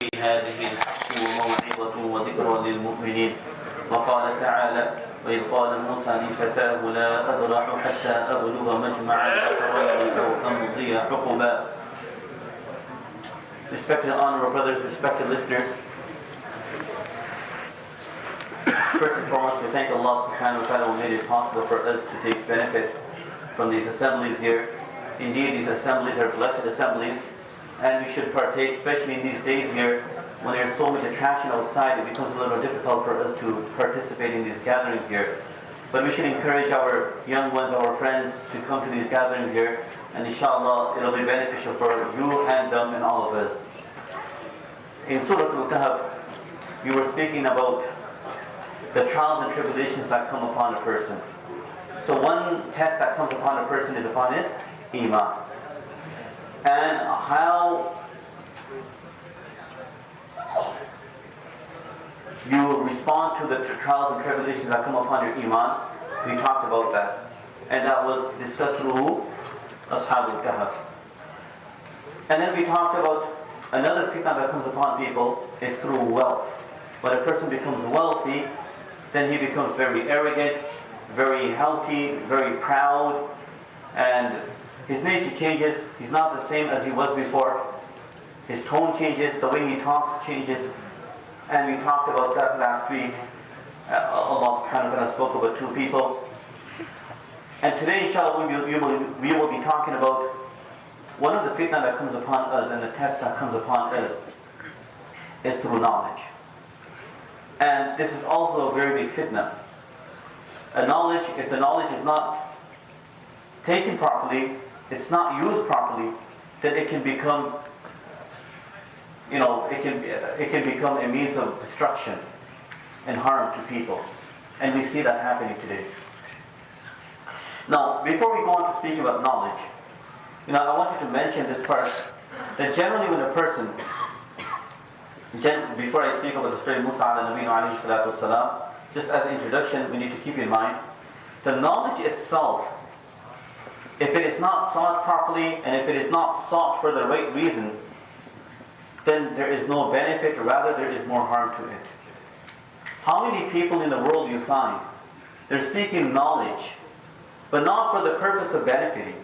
هذه الحق وموعظة وذكرى للمؤمنين. وقال تعالى: وإذ قال موسى لفتاه لا أبرح حتى أبلغ مجمع البحرين أو أمضي حقبا. Respected honorable brothers, respected listeners, first and foremost, we thank Allah subhanahu wa ta'ala who made it possible for us to take benefit from these assemblies here. Indeed, these assemblies are blessed assemblies, and we should partake, especially in these days here when there's so much attraction outside. It becomes a little difficult for us to participate in these gatherings here. But we should encourage our young ones, our friends, to come to these gatherings here, and inshallah it'll be beneficial for you and them and all of us. In Surah Al-Kahf, we were speaking about the trials and tribulations that come upon a person. So one test that comes upon a person is upon his iman. And how you respond to the trials and tribulations that come upon your iman, we talked about that. And that was discussed through Ashab al-Kahf. And then we talked about another fitna that comes upon people is through wealth. When a person becomes wealthy, then he becomes very arrogant, very haughty, very proud, and his nature changes. He's not the same as he was before. His tone changes, the way he talks changes. And we talked about that last week. Allah subhanahu wa ta'ala spoke about two people. And today, inshallah, we will be talking about one of the fitna that comes upon us and the test that comes upon us is through knowledge. And this is also a very big fitna. If the knowledge is not taken properly, it's not used properly, then it can become, it can become a means of destruction and harm to people. And we see that happening today. Now, before we go on to speak about knowledge, I wanted to mention this part, that generally when a person, before I speak about the story of Moosa alayhi salatu wasalam, just as an introduction, we need to keep in mind, the knowledge itself, if it is not sought properly, and if it is not sought for the right reason, then there is no benefit, rather there is more harm to it. How many people in the world you find, they're seeking knowledge, but not for the purpose of benefiting,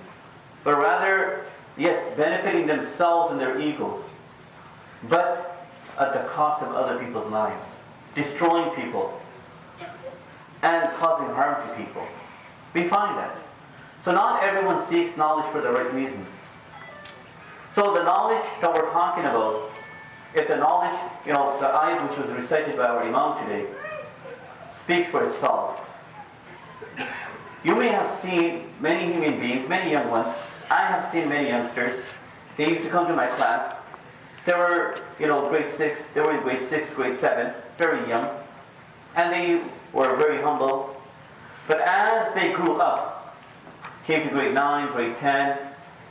but rather, yes, benefiting themselves and their egos, but at the cost of other people's lives, destroying people, and causing harm to people. We find that. So not everyone seeks knowledge for the right reason. So the knowledge that we're talking about, if the knowledge, the ayat which was recited by our Imam today, speaks for itself. You may have seen many human beings, many young ones. I have seen many youngsters. They used to come to my class. They were, grade 6. They were in grade 6, grade 7, very young. And they were very humble. But as they grew up, came to grade 9, grade 10,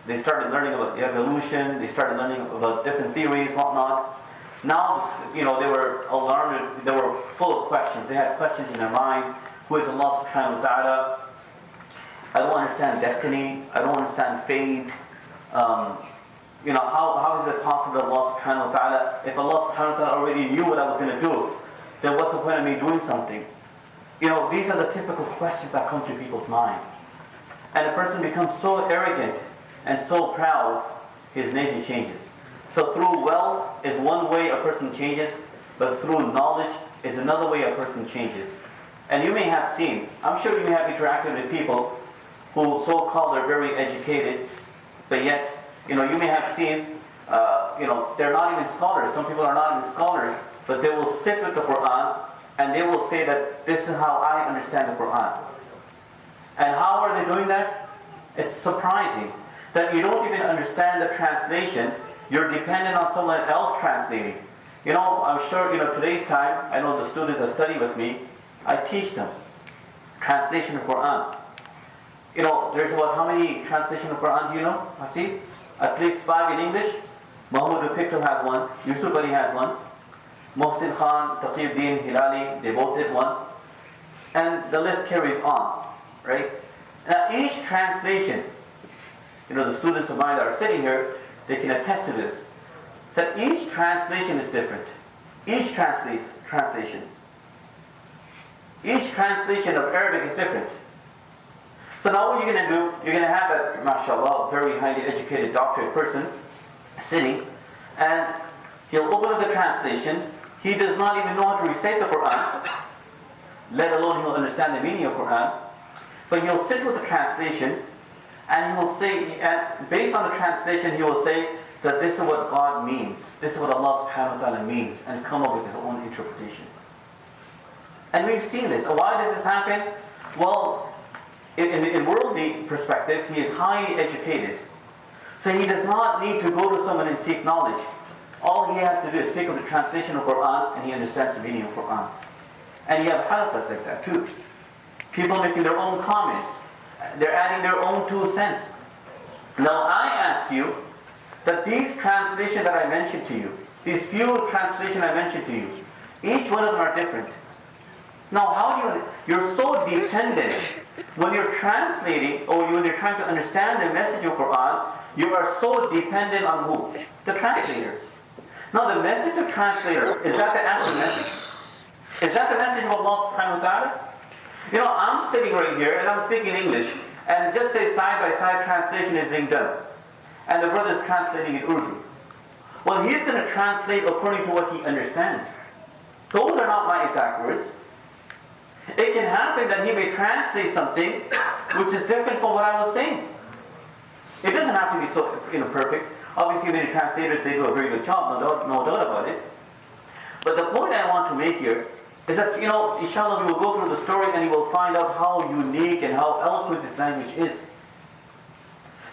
they started learning about evolution, they started learning about different theories, whatnot. Now, they were alarmed, they were full of questions. They had questions in their mind. Who is Allah subhanahu wa ta'ala? I don't understand destiny. I don't understand fate. How is it possible that Allah subhanahu wa ta'ala, if Allah subhanahu wa ta'ala already knew what I was going to do, then what's the point of me doing something? These are the typical questions that come to people's mind. And a person becomes so arrogant and so proud, his nature changes. So through wealth is one way a person changes, but through knowledge is another way a person changes. And you may have seen, I'm sure you may have interacted with people who so-called are very educated, but yet, you may have seen, they're not even scholars. Some people are not even scholars, but they will sit with the Quran and they will say that this is how I understand the Quran. And how are they doing that? It's surprising that you don't even understand the translation. You're dependent on someone else translating. I'm sure, today's time, I know the students that study with me, I teach them translation of Quran. There's about how many translations of Quran do you know? I see. At least 5 in English. Mahmoud Pictel has one. Yusuf Ali has one. Mohsin Khan, Taqiyuddin Hilali, they both did one. And the list carries on. Right? Now each translation, the students of mine that are sitting here, they can attest to this. that each translation is different. Each translation. Each translation of Arabic is different. So now what you're going to do, you're going to have a, mashallah, very highly educated doctorate person sitting, and he'll open up the translation. He does not even know how to recite the Quran, let alone he'll understand the meaning of Quran. But he'll sit with the translation, and he will say, and based on the translation, he will say that this is what God means, this is what Allah subhanahu wa ta'ala means, and come up with his own interpretation. And we've seen this. Why does this happen? Well, in worldly perspective, he is highly educated. So he does not need to go to someone and seek knowledge. All he has to do is pick up the translation of Quran, and he understands the meaning of Quran. And you have halaqas like that too. People making their own comments. They're adding their own 2 cents. Now I ask you that these translations that I mentioned to you, these few translations I mentioned to you, each one of them are different. Now how do you're so dependent when you're translating or when you're trying to understand the message of Quran, you are so dependent on who? The translator. Now the message of translator, is that the actual message? Is that the message of Allah subhanahu wa ta'ala? You know, I'm sitting right here and I'm speaking English, and just say side-by-side translation is being done. And the brother is translating in Urdu. Well, he's going to translate according to what he understands. Those are not my exact words. It can happen that he may translate something which is different from what I was saying. It doesn't have to be so perfect. Obviously, many translators, they do a very good job, no doubt about it. But the point I want to make here is that, inshallah, we will go through the story and you will find out how unique and how eloquent this language is.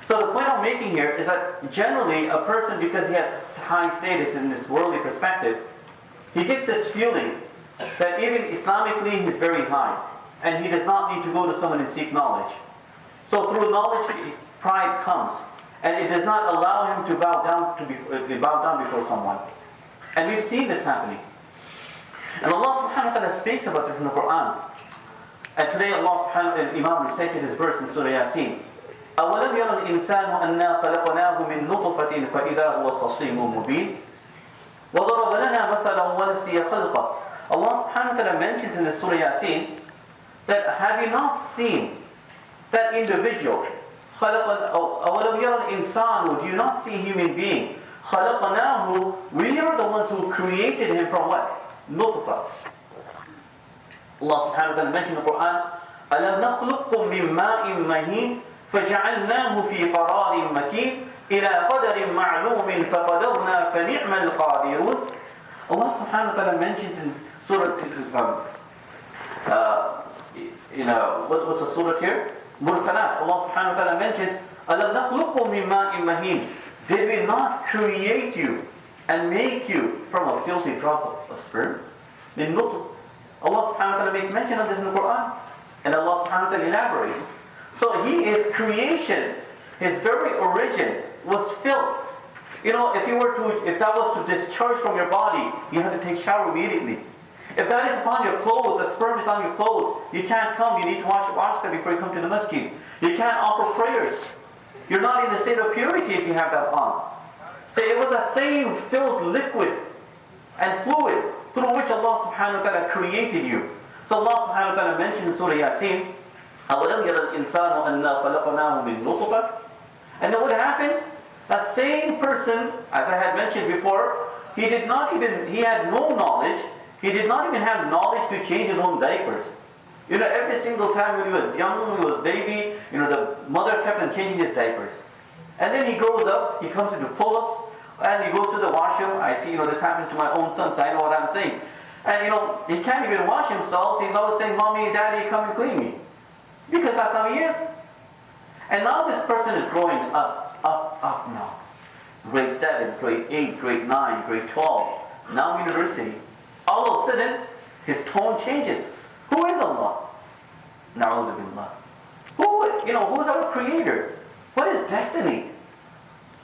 So the point I'm making here is that generally a person, because he has high status in this worldly perspective, he gets this feeling that even Islamically he's very high, and he does not need to go to someone and seek knowledge. So through knowledge, pride comes, and it does not allow him to bow down before someone. And we've seen this happening. And Allah subhanahu wa ta'ala speaks about this in the Quran. And today Allah subhanahu wa ta'ala, Imam recited this verse in Surah Yasin. أَوَلَمْ يَرَ الْإِنسَانُ أَنَّا خَلَقْنَاهُ مِنْ نُطْفَةٍ فَإِذَا هُوَ خَصِيمٌ مُبِينٌ وَضَرَبَ لَنَا مَثَلًا وَنَسِيَ خَلْقَهُ. Allah subhanahu wa ta'ala mentions in the Surah Yasin that have you not seen that individual? أَوَلَمْ يَرَ الْإِنسَانُ, do you not see a human being? خَلَقْنَاهُ, we are the ones who created him from what? Nutfa. Allah subhanahu wa ta'ala mentioned in the Quran, أَلَمْ نَخْلُقكُم مِّن مَّاءٍ مَّهِينٍ فَجَعَلْنَاهُ فِي قَرَارٍ مَّكِينٍ إِلَى قَدَرٍ مَّعْلُومٍ فَقَدَرْنَا فَنِعْمَ الْقَادِرُونَ. Allah subhanahu wa ta'ala mentions in Surah, what's the surah here? Mursalat. Allah subhanahu wa ta'ala mentions, أَلَمْ نَخْلُقكُم مِّن مَّاءٍ مَّهِينٍ. Did we not create you and make you from a filthy drop of sperm? Min nutf. Allah subhanahu wa ta'ala makes mention of this in the Quran. And Allah subhanahu wa ta'ala elaborates. So his creation, his very origin was filth. If that was to discharge from your body, you have to take shower immediately. If that is upon your clothes, the sperm is on your clothes, you can't come, you need to wash them before you come to the masjid. You can't offer prayers. You're not in the state of purity if you have that on. So it was the same filth, liquid and fluid through which Allah subhanahu wa ta'ala created you. So Allah subhanahu wa ta'ala mentions in Surah Yasin, أَوَلَمْ يَرَ الْإِنسَانُ أَنَّا خَلَقْنَاهُ مِنْ نُطْفَةٍ. And then what happens? That same person, as I had mentioned before, he had no knowledge. He did not even have knowledge to change his own diapers. Every single time when he was young, when he was baby, the mother kept on changing his diapers. And then he grows up, he comes into pull-ups, and he goes to the washroom. I see, this happens to my own son, so I know what I'm saying. And, he can't even wash himself, so he's always saying, Mommy, Daddy, come and clean me. Because that's how he is. And now this person is growing up now. Grade 7, grade 8, grade 9, grade 12, now university. All of a sudden, his tone changes. Who is Allah? Na'udhu billah. Who is our creator? What is destiny?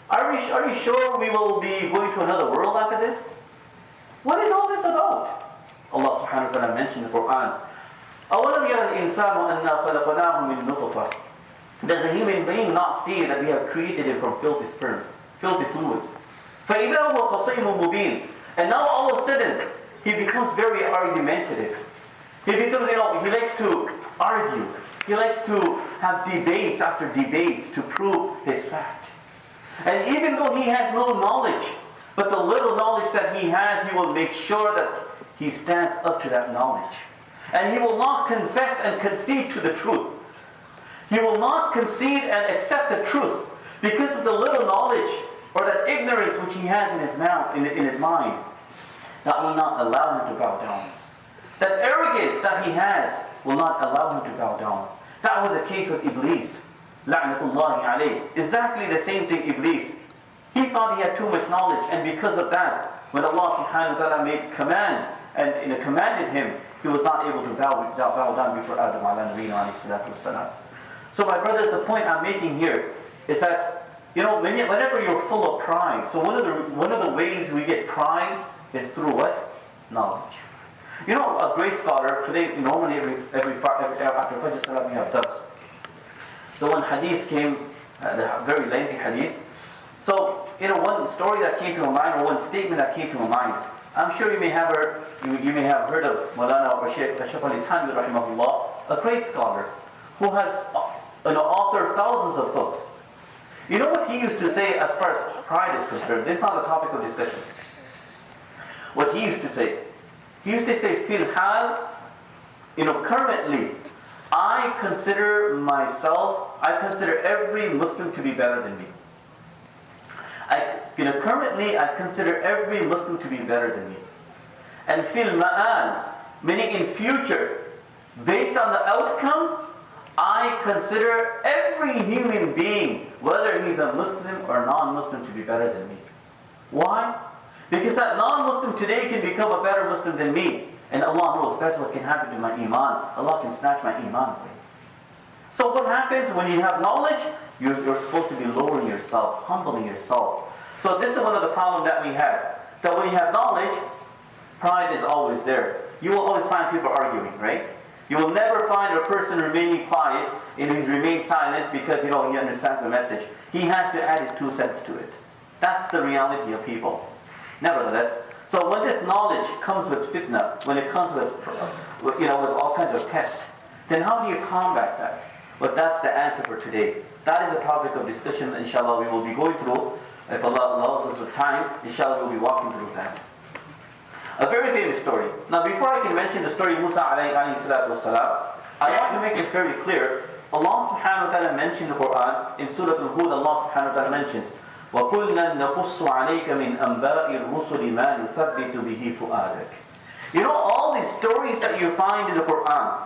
Are you sure we will be going to another world after this? What is all this about? Allah subhanahu wa ta'ala mentioned in the Quran, أَوَلَمْ يَرَ الْإِنسَانُ أَنَّا خَلَقْنَاهُ مِنْ نُطْفَةٍ. Does a human being not see that we have created him from filthy sperm, filthy fluid? فَإِذَا هُوَ خَصِيمٌ مُبِينٌ. And now all of a sudden, he becomes very argumentative. He becomes, he likes to argue. He likes to have debates after debates to prove his fact. And even though he has no knowledge, but the little knowledge that he has, he will make sure that he stands up to that knowledge. And he will not confess and concede to the truth. He will not concede and accept the truth because of the little knowledge or that ignorance which he has in his mouth, in his mind. That will not allow him to bow down. That arrogance that he has will not allow him to bow down. That was the case with Iblis. La'natullahi alayh. Exactly the same thing, Iblis. He thought he had too much knowledge, and because of that, when Allah subhanahu wa ta'ala made command and commanded him, he was not able to bow down before Adam alayhi salatu wasalam. So my brothers, the point I'm making here is that, whenever you're full of pride, so one of the ways we get pride is through what? Knowledge. A great scholar, today, normally after Fajr Salah we have dars. So one hadith came, a very lengthy hadith. So, one story that came to my mind, or one statement that came to my mind. I'm sure you may have heard of Maulana or Shaykh al-Thani rahimahullah, a great scholar, who has authored thousands of books. You know what he used to say as far as pride is concerned? This is not a topic of discussion. What he used to say, fil hal, currently, I consider every Muslim to be better than me. Currently, I consider every Muslim to be better than me. And fil ma'al, meaning in future, based on the outcome, I consider every human being, whether he's a Muslim or non-Muslim, to be better than me. Why? Because that non-Muslim today can become a better Muslim than me. And Allah knows best what can happen to my iman. Allah can snatch my iman away. So what happens when you have knowledge? You're supposed to be lowering yourself, humbling yourself. So this is one of the problems that we have. That when you have knowledge, pride is always there. You will always find people arguing, right? You will never find a person remaining quiet and he's remained silent because he understands the message. He has to add his 2 cents to it. That's the reality of people. Nevertheless, so when this knowledge comes with fitna, when it comes with all kinds of tests, then how do you combat that? But that's the answer for today. That is a topic of discussion, inshallah, we will be going through. If Allah allows us the time, inshallah, we'll be walking through that. A very famous story. Now, before I can mention the story of Moosa alayhi salatu wasalam, I want to make this very clear. Allah subhanahu wa ta'ala mentioned in the Quran, in Surah Al-Hud, Allah subhanahu wa ta'ala mentions, وَقُلْنَا نَقُصُّ عَلَيْكَ مِنْ أَنْبَاءِ الرُّسُلِ مَا نُثَبِّتُ بِهِ فُؤَادَكَ. All these stories that you find in the Quran,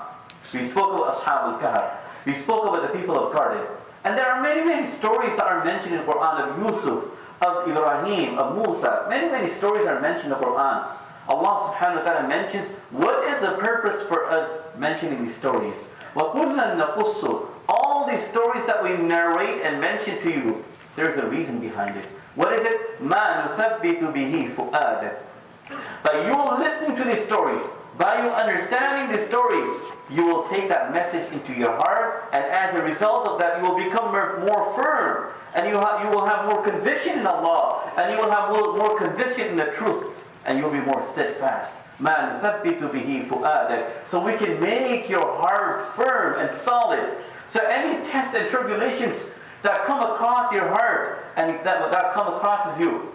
we spoke of Ashab al-Kahf, we spoke about the people of Khider, and there are many, many stories that are mentioned in the Quran of Yusuf, of Ibrahim, of Moosa. Many, many stories are mentioned in the Quran. Allah subhanahu wa ta'ala mentions, what is the purpose for us mentioning these stories? وَقُلْنَا نَقُصُّ. All these stories that we narrate and mention to you, there's a reason behind it. What is it? مَا نُثَبِّتُ بِهِ فُؤَادَكَ. By you listening to these stories, by you understanding these stories, you will take that message into your heart, and as a result of that, you will become more firm, and you will have more conviction in Allah, and you will have more conviction in the truth, and you will be more steadfast. مَا نُثَبِّتُ بِهِ فُؤَادَكَ. So we can make your heart firm and solid. So any test and tribulations that come across your heart, and that come across you,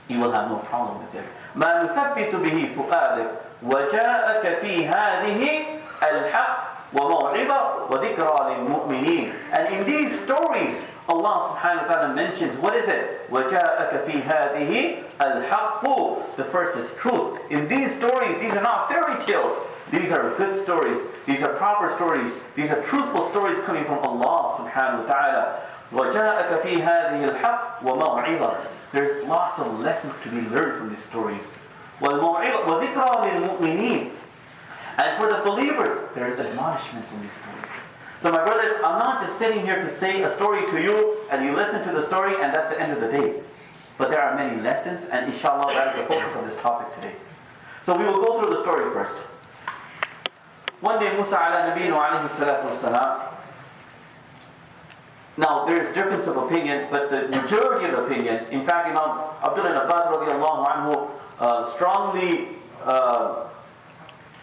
you will have no problem with it. مَا نُثَبِّتُ بِهِ فُؤَادَكَ وَجَاءَكَ فِي هَذِهِ الْحَقِّ وَمَوْعِظَةٌ وَذِكْرَى لِلْمُؤْمِنِينَ. And in these stories, Allah subhanahu wa ta'ala mentions, what is it? وَجَاءَكَ فِي هَذِهِ الْحَقُّ. The first is truth. In these stories, these are not fairy tales. These are good stories. These are proper stories. These are truthful stories coming from Allah subhanahu wa ta'ala. وَجَاءَكَ فِي هَذِهِ الْحَقِّ وَمَوْعِظَةٌ. There's lots of lessons to be learned from these stories. وَذِكْرَى لِلْمُؤْمِنِينَ. And for the believers, there is admonishment from these stories. So my brothers, I'm not just sitting here to say a story to you, and you listen to the story, and that's the end of the day. But there are many lessons, and inshallah, that is the focus of this topic today. So we will go through the story first. One day, Moosa ala nabiyina alayhi salatu wasalam, Now, there is difference of opinion, but the majority of the opinion, in fact, Imam Abdullah ibn Abbas radiallahu anhu strongly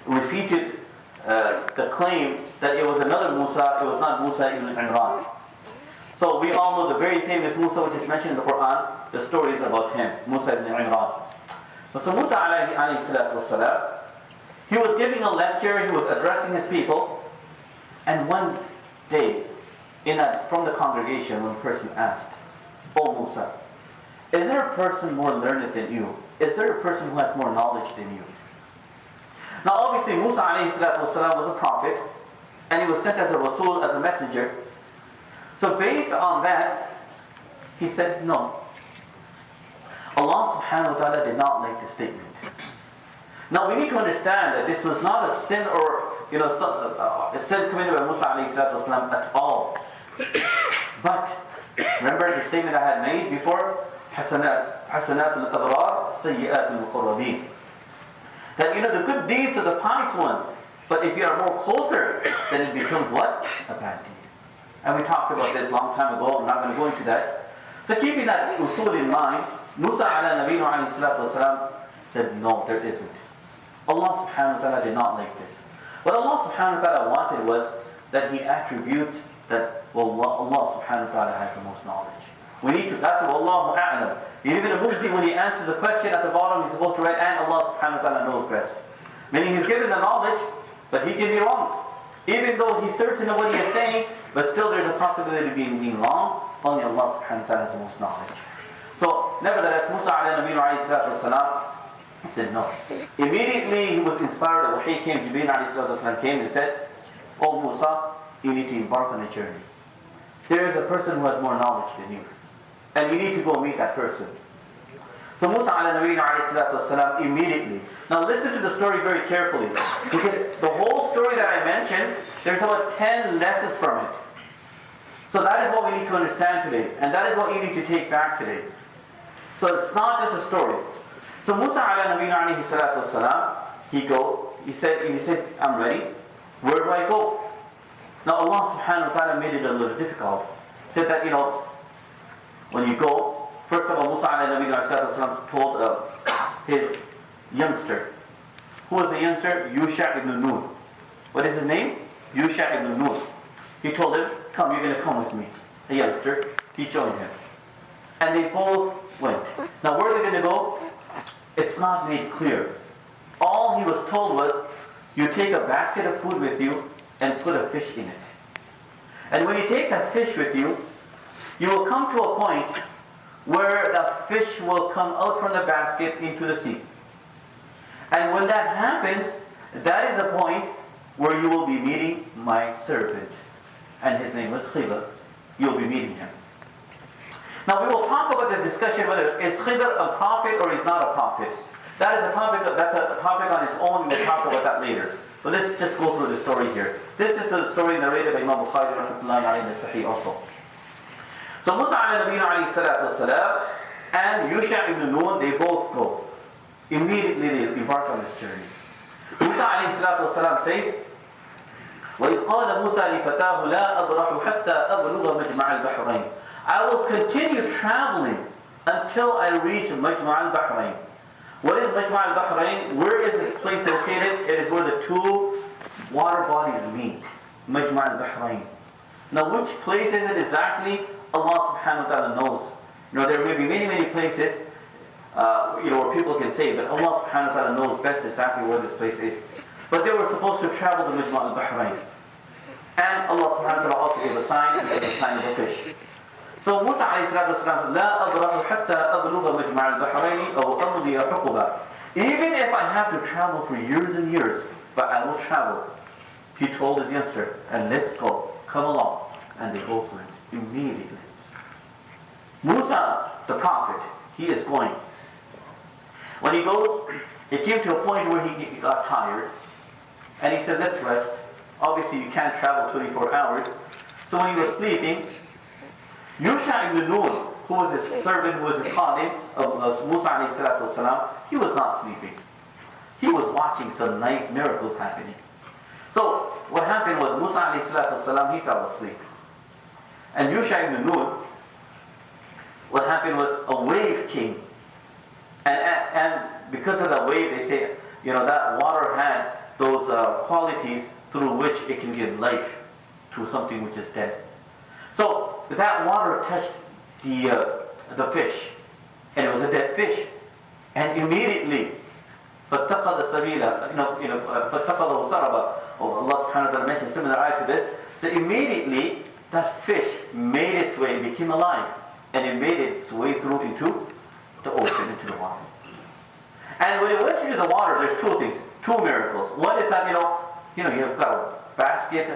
refuted the claim that it was another Moosa, it was not Moosa ibn Imran. So we all know the very famous Moosa which is mentioned in the Quran, the stories about him, Moosa ibn Imran. So Moosa alayhi salatu wasalam, he was giving a lecture, he was addressing his people, and one day, from the congregation, one person asked, "Oh Moosa, is there a person more learned than you? Is there a person who has more knowledge than you?" Now obviously Moosa alayhi salatu wasalam was a prophet, and he was sent as a Rasul, as a messenger. So based on that, he said no. Allah subhanahu wa ta'ala did not like the statement. Now we need to understand that this was not a sin or a sin committed by Moosa alayhi salatu wasalam at all. But remember the statement I had made before, Hasanat al-Abrar, Sayyi'at al-Muqarrabeen. That the good deeds of the pious one, but if you are more closer, then it becomes what? A bad deed. And we talked about this a long time ago, I'm not going to go into that. So keeping that usul in mind, Moosa ala nabiyyu alayhi salatu wasalam said, no, there isn't. Allah subhanahu wa ta'ala did not like this. What Allah subhanahu wa ta'ala wanted was that He attributes that Allah subhanahu wa ta'ala has the most knowledge. We need to, that's what Allahu a'lam. Even a Mufti, when he answers a question at the bottom, he's supposed to write, and Allah subhanahu wa ta'ala knows best. Meaning he's given the knowledge, but he can be wrong. Even though he's certain of what he is saying, but still there's a possibility of being wrong. Only Allah subhanahu wa ta'ala has the most knowledge. So, nevertheless, Moosa alayhi salatu wasalam, he said no. Immediately he was inspired, the wahi came, Jibreel alayhi salatu wasalam came and said, "Oh Moosa, you need to embark on a journey. There is a person who has more knowledge than you. And you need to go meet that person." So Moosa alayhi salatu wasalam immediately. Now listen to the story very carefully. Because the whole story that I mentioned, there's about 10 lessons from it. So that is what we need to understand today. And that is what you need to take back today. So it's not just a story. So Moosa alayhi salatu wasalam, he says, "I'm ready. Where do I go?" Now Allah subhanahu wa ta'ala made it a little difficult. Said that, when you go, first of all, Moosa alayhi salatu wasalam told his youngster. Who was the youngster? Yusha ibn Nun. What is his name? Yusha ibn Nun. He told him, "Come, you're going to come with me." The youngster, he joined him. And they both went. Now where are they going to go? It's not made clear. All he was told was, you take a basket of food with you and put a fish in it. And when you take that fish with you, you will come to a point where the fish will come out from the basket into the sea. And when that happens, that is a point where you will be meeting my servant. And his name was Khider. You'll be meeting him. Now we will talk about the discussion whether is Khider a prophet or is not a prophet. That's a topic on its own. We'll talk about that later. So let's just go through the story here. This is the story narrated by Imam Bukhari rahmatullahi alayhi Sahih also. So Moosa alayhi salatu wasalam and Yusha ibn Nun, they both go. Immediately they embark on this journey. Moosa alayhi salatu wasalam says, وَإِذْ قَالَ مُوسَى لِفَتَاهُ لَا أَبْرَحُ حَتَّى أَبْلُغَ مَجْمَعَ الْبَحْرَيْنِ I will continue traveling until I reach Majma' al-Bahrain. What is Majma' al-Bahrain? Where is this place located? It is where the two water bodies meet. Majma' al-Bahrain. Now which place is it exactly? Allah subhanahu wa ta'ala knows. There may be many places where people can say, but Allah subhanahu wa ta'ala knows best exactly where this place is. But they were supposed to travel to Majma' al-Bahrain. And Allah subhanahu wa ta'ala also gave a sign, which was a sign of a fish. So Moosa alayhi salatu wasalam said, "La abrahu hatta abluga majma' al-bahrayni aw amdi huquba." Even if I have to travel for years and years, but I will travel. He told his youngster, "And let's go. Come along." And they both went immediately. Moosa, the prophet, he is going. When he goes, it came to a point where he got tired. And he said, "Let's rest." Obviously you can't travel 24 hours. So when he was sleeping, Yusha ibn Nun, who was his servant, who was his khadim of Moosa alayhi salatu wasalam, he was not sleeping. He was watching some nice miracles happening. So what happened was Moosa alayhi salatu wasalam, he fell asleep. And Yusha ibn Nun, what happened was a wave came. And because of that wave, they say, that water had those qualities through which it can give life to something which is dead. So that water touched the fish, and it was a dead fish. And immediately, فَاتَّخَذَ سَبِيلًا فَاتَّخَذَهُ سَرَبًا. Allah subhanahu wa ta'ala mentioned similar ayat to this. So immediately, that fish made its way, became alive, and it made its way through into the ocean, into the water. And when it went into the water, there's two things, two miracles. One is that, you've got a basket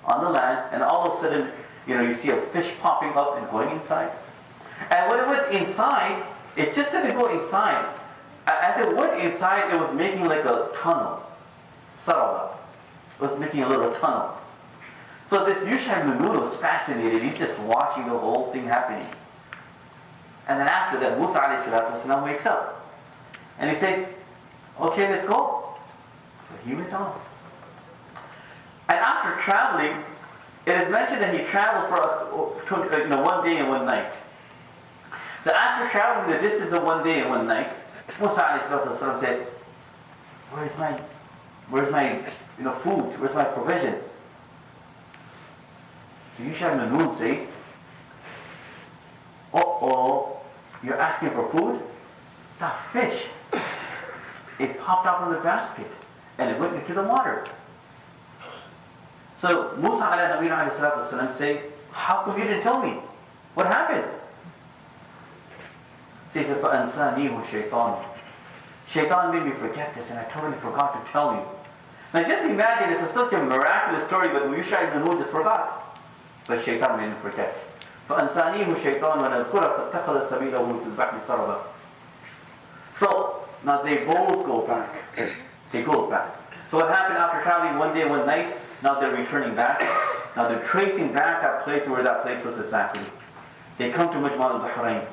on the land, and all of a sudden, you see a fish popping up and going inside. And when it went inside, it just didn't go inside. As it went inside, it was making like a tunnel. Saraba. It was making a little tunnel. So this Yusha ibn Nun was fascinated. He's just watching the whole thing happening. And then after that, Moosa alayhi salatu wasalam wakes up. And he says, okay, let's go. So he went on. And after traveling, it is mentioned that he traveled for 1 day and 1 night. So after traveling the distance of 1 day and 1 night, Moosa alayhi salatu wasalam said, where's my food? Where's my provision? So Yusha ibn Nun says, you're asking for food? That fish, it popped out from the basket and it went into the water. So Moosa alayhi salatu wasalam say, how come you didn't tell me? What happened? So he said, فَأَنْسَانِيهُ شَيْطَانُ. Shaitan made me forget this and I totally forgot to tell you. Now just imagine, it's such a miraculous story, but Yusha ibn Nun just forgot. But Shaitan made him forget. فَأَنْسَانِيهُ شَيْطَانُ وَنَذْكُرَ فَاتَّخَذَ سَبِيلَهُ فِي الْبَحْرِ سَرَبًا. So now they both go back. They go back. So what happened after traveling 1 day, 1 night? Now they're returning back. Now they're tracing back that place where that place was exactly. They come to Majma' al-Bahrain.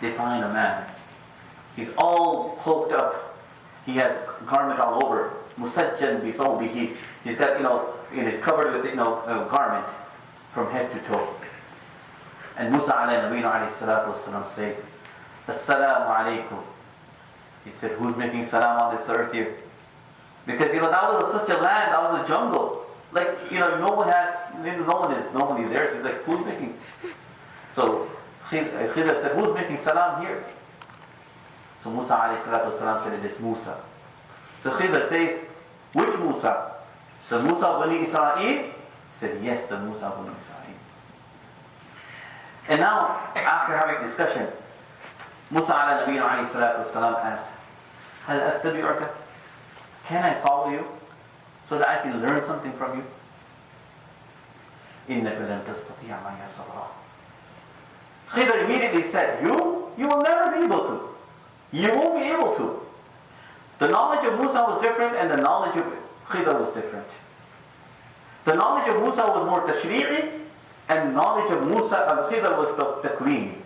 They find a man. He's all cloaked up. He has a garment all over. Musajjan bi thawbihi. He's got, he's covered with, a garment from head to toe. And Moosa alayhi salatu wasalam says, Assalamu alaikum. He said, who's making salam on this earth here? Because, that was such a land, that was a jungle. Like, nobody there. So he's like, who's making? So Khider said, who's making salam here? So Moosa alayhi salatu wasalam said, it is Moosa. So Khider says, which Moosa? The Moosa Bani Israel? He said, yes, the Moosa Bani Israel. And now, after having discussion, Moosa alayhi salatu wasalam asked, هل أتبعك? Can I follow you so that I can learn something from you? إنك لن تستطيع معي صبرا. Khider immediately said, you will never be able to. You won't be able to. The knowledge of Moosa was different and the knowledge of Khider was different. The knowledge of Moosa was more tashri'i and knowledge of Khider was takwini.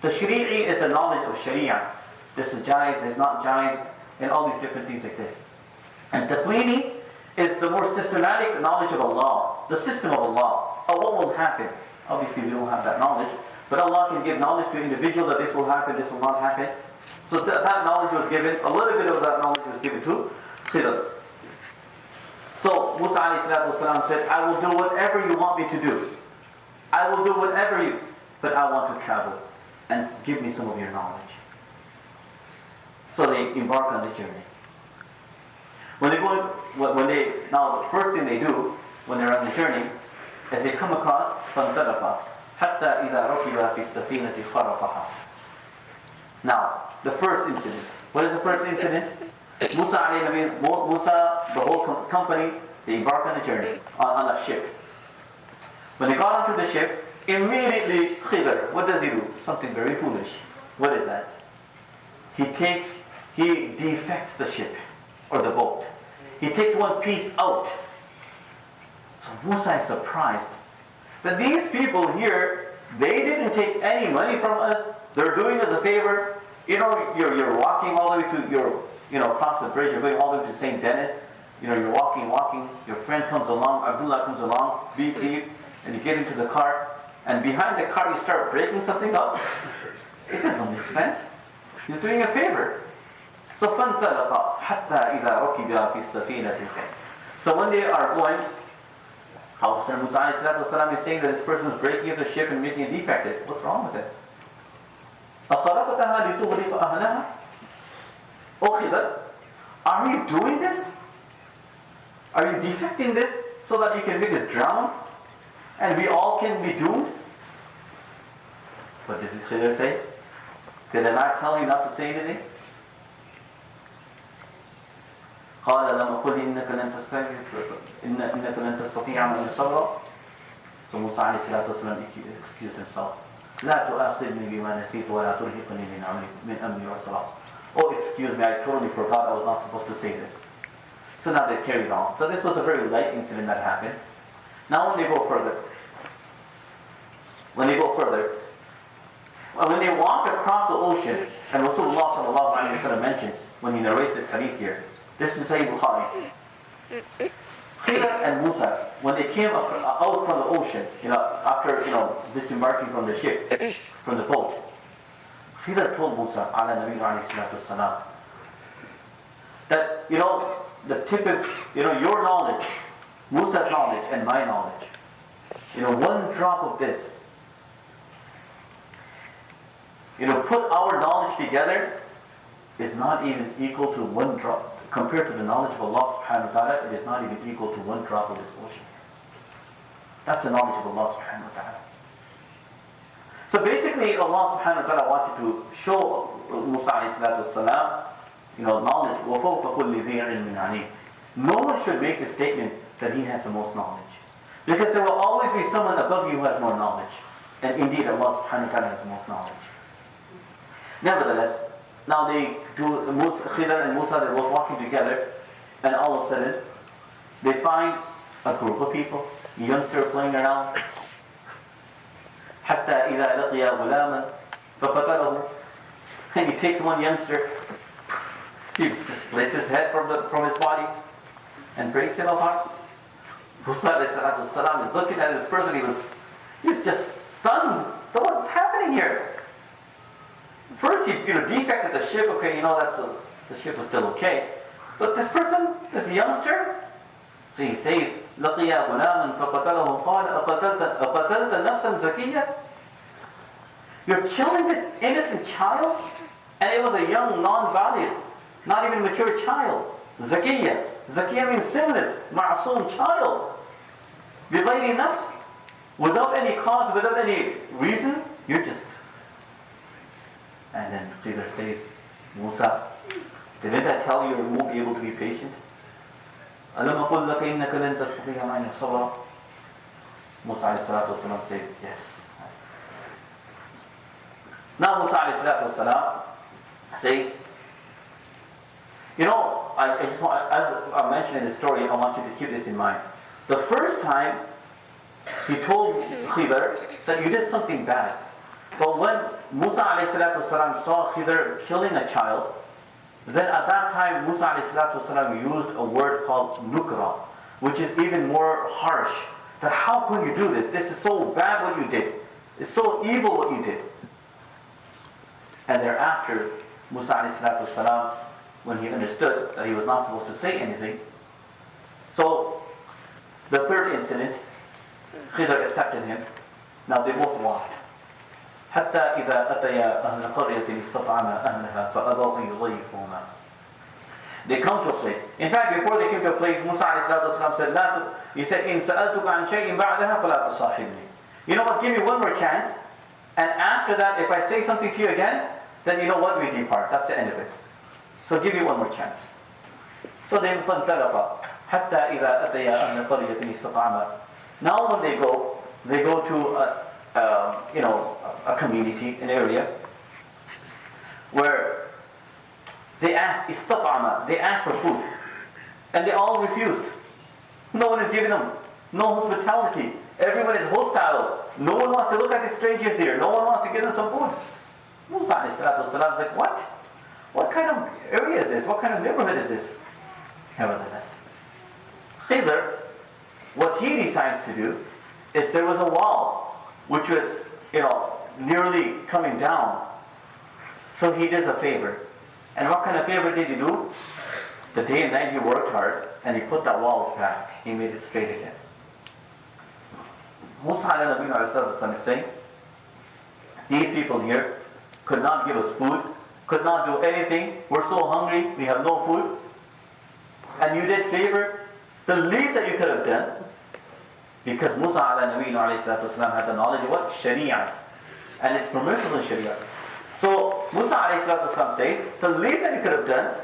Tashri'i is the knowledge of sharia. This is jais, this is not jais, and all these different things like this. And takwini is the more systematic knowledge of Allah, the system of Allah, of what will happen. Obviously we don't have that knowledge, but Allah can give knowledge to an individual that this will happen, this will not happen. So that knowledge was given, a little bit of that knowledge was given to Khider. So Moosa alayhi salatu wasalam said, I will do whatever you want me to do. I will do whatever but I want to travel and give me some of your knowledge. So they embark on the journey. Now the first thing they do when they're on the journey is they come across فَانْطَلَقَا حَتَّى إِذَا رَكِبَا فِي السَّفِينَةِ خَرَقَهَا. Now, the first incident. What is the first incident? Moosa, the whole company, they embark on a journey, on a ship. When they got onto the ship, immediately Khider, what does he do? Something very foolish. What is that? He defects the ship, or the boat. He takes one piece out. So Moosa is surprised that these people here, they didn't take any money from us. They're doing us a favor. You're walking all the way to across the bridge. You're going all the way to St. Denis. You're walking. Your friend comes along, Abdullah comes along, beep, beep, and you get into the car. and behind the car you start breaking something up, it doesn't make sense. He's doing a favor. So فَانْطَلَقَا حَتَّى إِذَا رُكِبَا فِي السَّفِينَةِ الْخَيْرِ. So when they are going, Musa ﷺ is saying that this person is breaking up the ship and making it defective. What's wrong with it? أَخَرَقْتَهَا لِتُغْرِقَ أَهْلَهَا. Oh Khider, are you doing this? Are you defecting this so that you can make us drown and we all can be doomed? What did Khider say? Did I not tell you not to say anything? قال لما قل إنك لن تستطيع معي صبرا. So Musa عليه الصلاة والسلام excused himself. لا تؤاخذني بما نسيت ولا ترهقني من أمري وصرا. Oh, excuse me, I totally forgot, I was not supposed to say this. So now they carried on. So this was a very light incident that happened. Now when they go further, when they walk across the ocean, and Rasulullah sallallahu alaihi wasallam mentions when he narrates this hadith here, this is Sahih Bukhari. Khider and Moosa, when they came out from the ocean, after disembarking from the ship, from the boat, Khider told Moosa, ala Nabi alayhi salatu wasalam, that the typical, your knowledge, Moosa's knowledge, and my knowledge, one drop of this, put our knowledge together is not even equal to one drop. Compared to the knowledge of Allah subhanahu wa ta'ala, it is not even equal to one drop of this ocean. That's the knowledge of Allah subhanahu wa ta'ala. So basically, Allah subhanahu wa ta'ala wanted to show Musa alayhi salatu wasalam, knowledge. وَفَوْقَ كُلِّ ذِي عِلْمٍ عَلِيمٍ. No one should make a statement that he has the most knowledge. Because there will always be someone above you who has more knowledge. And indeed, Allah subhanahu wa ta'ala has the most knowledge. Nevertheless, now Khider and Moosa, they're both walking together, and all of a sudden, they find a group of people, youngsters playing around. حَتَّى إِذَا لَقِيَا غُلَامًا فَقَتَلَهُ. And he takes one youngster, he just splits his head from his body, and breaks him apart. Musa is looking at this person, he's just stunned. What's happening here? First, he defected the ship. Okay, the ship was still okay. But this person, this youngster, so he says, لَقِيَ غُلَامًا فَقَتَلَهُ قَالَ أَقَتَلْتَ نَفْسًا زَكِيًّا. You're killing this innocent child? And it was a young, non-valid, not even mature child. Zakiyya. Zakiyya means sinless, ma'asum, child. بِغَيْرِ نَفْسٍ. Without any cause, without any reason, you're just... And then Khider says, Musa, didn't I tell you won't be able to be patient? أَلَمْ أَقُلْ لَكَ إِنَّكَ لَن تَسْتَطِيعَ مَعِيَ صَبْرًا. Musa alayhi salatu wasalam says, yes. Now Musa alayhi salatu wasalam says, I just want, as I mentioned in the story, I want you to keep this in mind. The first time, he told Khider that you did something bad. But when Musa alayhi salatu wasalam saw Khider killing a child, then at that time Musa alayhi salatu wasalam used a word called nukra, which is even more harsh. That how can you do this? This is so bad what you did. It's so evil what you did. And thereafter, Musa alayhi salatu wasalam, when he understood that he was not supposed to say anything, so the third incident, Khider accepted him. Now they both walked. حتى إذا أتيا أهل قرية استطعما أهلها فأبوا أن يضيفوهما. They come to a place. In fact, before they came to a place, Musa ﷺ said, he said, إن سألتك عن شيء بعدها فلا تصاحبني. You know what? Give me one more chance. And after that, if I say something to you again, then you know what? We depart. That's the end of it. So give me one more chance. So they فانطلقا حتى إذا أتيا أهل قرية استطعما. Now when they go to a community, an area, where they asked istat'ama, they asked for food, and they all refused. No one is giving them, no hospitality. Everyone is hostile. No one wants to look at the strangers here. No one wants to give them some food. Musa alayhi salatu wasalam is like, what? What kind of area is this? What kind of neighborhood is this? Nevertheless, Khider, what he decides to do is there was a wall which was, nearly coming down. So he does a favor. And what kind of favor did he do? The day and night he worked hard, and he put that wall back. He made it straight again. Moosa alayhi is saying, these people here could not give us food, could not do anything. We're so hungry, we have no food. And you did favor. The least that you could have done, because Moosa alayhi had the knowledge of what? Sharia. And it's permissible in Sharia. So Moosa alayhi says, the least that you could have done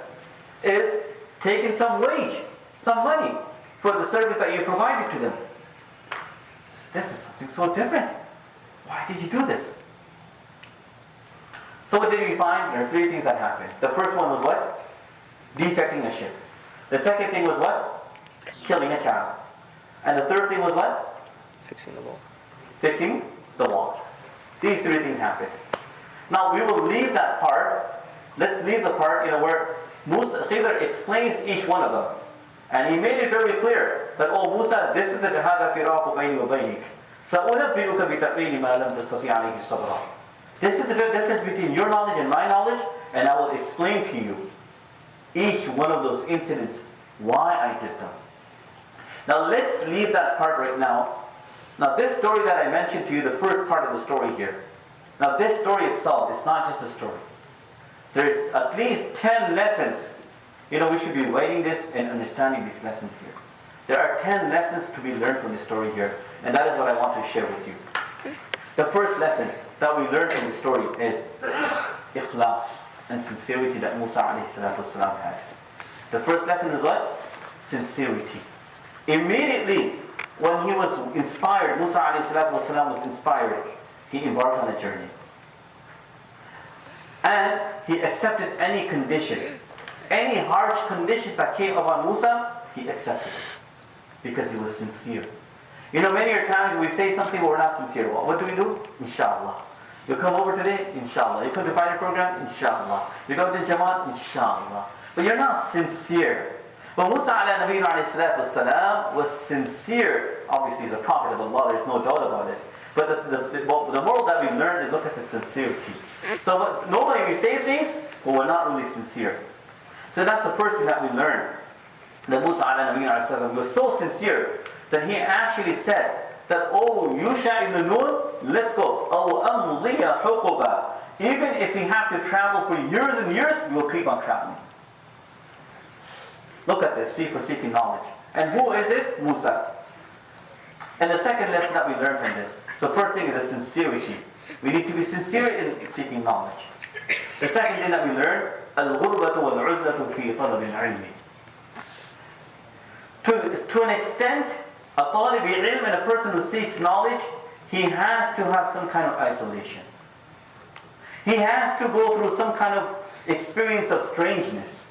is taken some wage, some money for the service that you provided to them. This is something so different. Why did you do this? So what did we find? There are three things that happened. The first one was what? Defecting a ship. The second thing was what? Killing a child. And the third thing was what? Fixing the wall. Fixing the wall. These three things happened. Now we will leave that part. Let's leave the part where Khider explains each one of them. And he made it very clear that, oh Moosa, this is the هذا فراق بيني وبينك. سأنبئك بتأويل ما لم تستطيع عليه صبرا. This is the difference between your knowledge and my knowledge, and I will explain to you each one of those incidents, why I did them. Now let's leave that part right now. Now this story that I mentioned to you, the first part of the story here. Now this story itself is not just a story. There's at least 10 lessons. We should be writing this and understanding these lessons here. There are 10 lessons to be learned from this story here, and that is what I want to share with you. The first lesson that we learn from the story is ikhlas and sincerity that Moosa alayhi had. The first lesson is what? Sincerity. Immediately when he was inspired, Moosa alayhi was inspired, he embarked on a journey. And he accepted any condition. Any harsh conditions that came upon Moosa, he accepted it. Because he was sincere. Many times we say something but we're not sincere. What do we do? Inshallah. You come over today? Inshallah. You come to Friday program? Inshallah. You go to Jamaat? Inshallah. But you're not sincere. But Moosa alayhi was sincere. Obviously he's a prophet of Allah, there's no doubt about it. But the moral that we learn is look at the sincerity. So normally we say things, but we're not really sincere. So that's the first thing that we learn. That Moosa alayhi was so sincere that he actually said that, oh, Yusha ibn Nun, let's go. Oh, amliya huquba. Even if we have to travel for years and years, we will keep on traveling. Look at this, for seeking knowledge. And who is this? Moosa. And the second lesson that we learn from this. So first thing is the sincerity. We need to be sincere in seeking knowledge. The second thing that we learn, al-ghurbatu wal-uzlatu fi talab al-ilmi. To an extent, a talib ilm and a person who seeks knowledge, he has to have some kind of isolation. He has to go through some kind of experience of strangeness.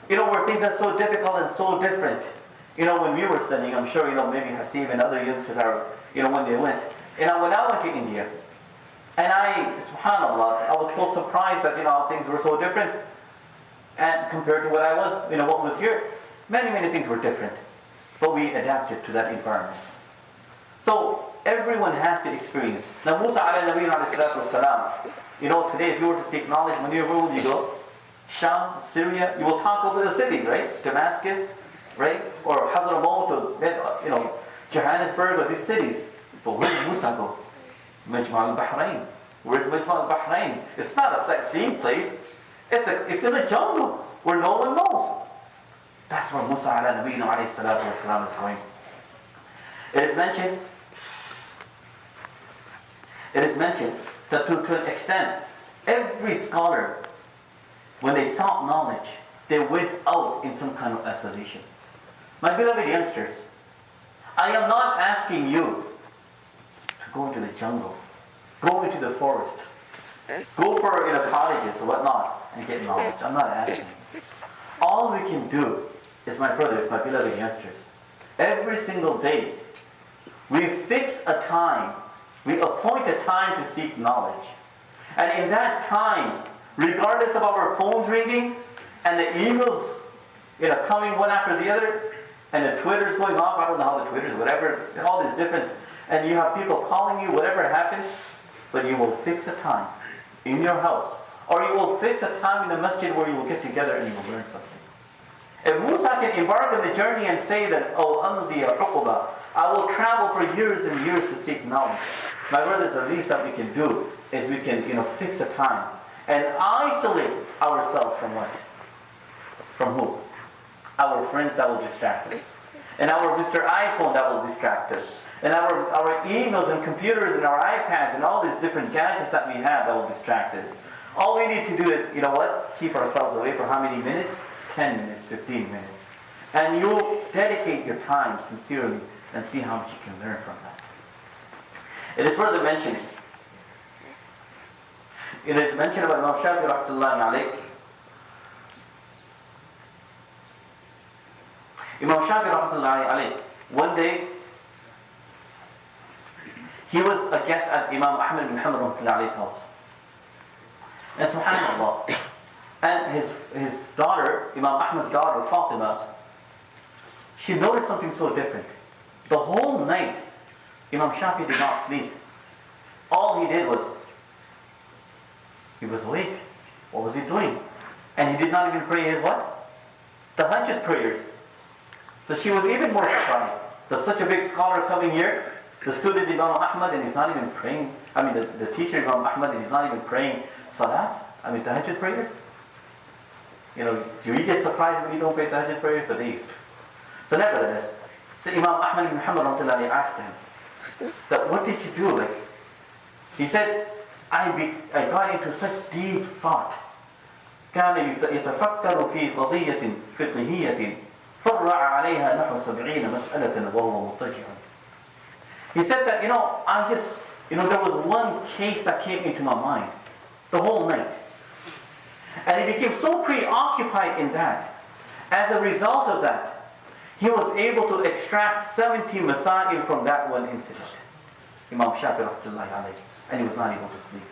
Where things are so difficult and so different. When we were studying, I'm sure, maybe Hasib and other youngsters are, when they went. When I went to India, and subhanAllah, I was so surprised that, how things were so different. And compared to what I was, what was here, many things were different. But we adapted to that environment. So, everyone has to experience. Now, Moosa alayhi today if you were to seek knowledge, where would you go? Sham, Syria, you will talk over the cities, right? Damascus, right? Or Hadramaut, or Johannesburg, or these cities. But where did Moosa go? Majma al-Bahrain. Where's Majma al-Bahrain? It's not a sightseeing place. It's in a jungle where no one knows. That's where Moosa alayhi is going. It is mentioned that to an extent, every scholar, when they sought knowledge, they went out in some kind of isolation. My beloved youngsters, I am not asking you to go into the jungles, go into the forest, go for cottages or whatnot and get knowledge. I'm not asking. All we can do is, my brothers, my beloved youngsters, every single day, we fix a time, we appoint a time to seek knowledge. And in that time, regardless of our phones ringing and the emails coming one after the other, and the Twitter's going off. I don't know how the Twitter's, whatever, all these different, and you have people calling you, whatever happens, but you will fix a time in your house, or you will fix a time in the masjid where you will get together and you will learn something. If Moosa can embark on the journey and say that, oh, amdi uquba, I will travel for years and years to seek knowledge. My brothers, the least that we can do is we can, fix a time and isolate ourselves from what? From who? Our friends that will distract us. And our Mr. iPhone that will distract us. And our emails and computers and our iPads and all these different gadgets that we have that will distract us. All we need to do is, keep ourselves away for how many minutes? 10 minutes, 15 minutes. And you dedicate your time sincerely and see how much you can learn from that. It is further mentioned. It is mentioned about Imam Shafi'i rahmatullahi alayh. Imam Shafi'i rahmatullahi alayh, one day, he was a guest at Imam Ahmad bin Hanbal rahmatullahi alayh's house. And subhanAllah, and his daughter, Imam Ahmad's daughter, Fatima, she noticed something so different. The whole night, Imam Shafi'i did not sleep. All he did was, he was awake. What was he doing? And he did not even pray his what? Tahajjud prayers. So she was even more surprised. There's such a big scholar coming here, the student Imam Ahmad, and he's not even praying. The teacher Imam Ahmad, and he's not even praying salat. Tahajjud prayers. Do you get surprised when you don't pray tahajjud prayers? The least. So nevertheless, so Imam Ahmad bin Hanbal asked him, that what did you do? He said, I got into such deep thought. كان يتفكر في قضية فقهية فرع عليها نحو 70 مسألة وهو مضطجع. He said that, there was one case that came into my mind the whole night. And he became so preoccupied in that. As a result of that, he was able to extract 70 masail from that one incident. Imam Shafi'i rahmatullahi alayhi, and he was not able to sleep.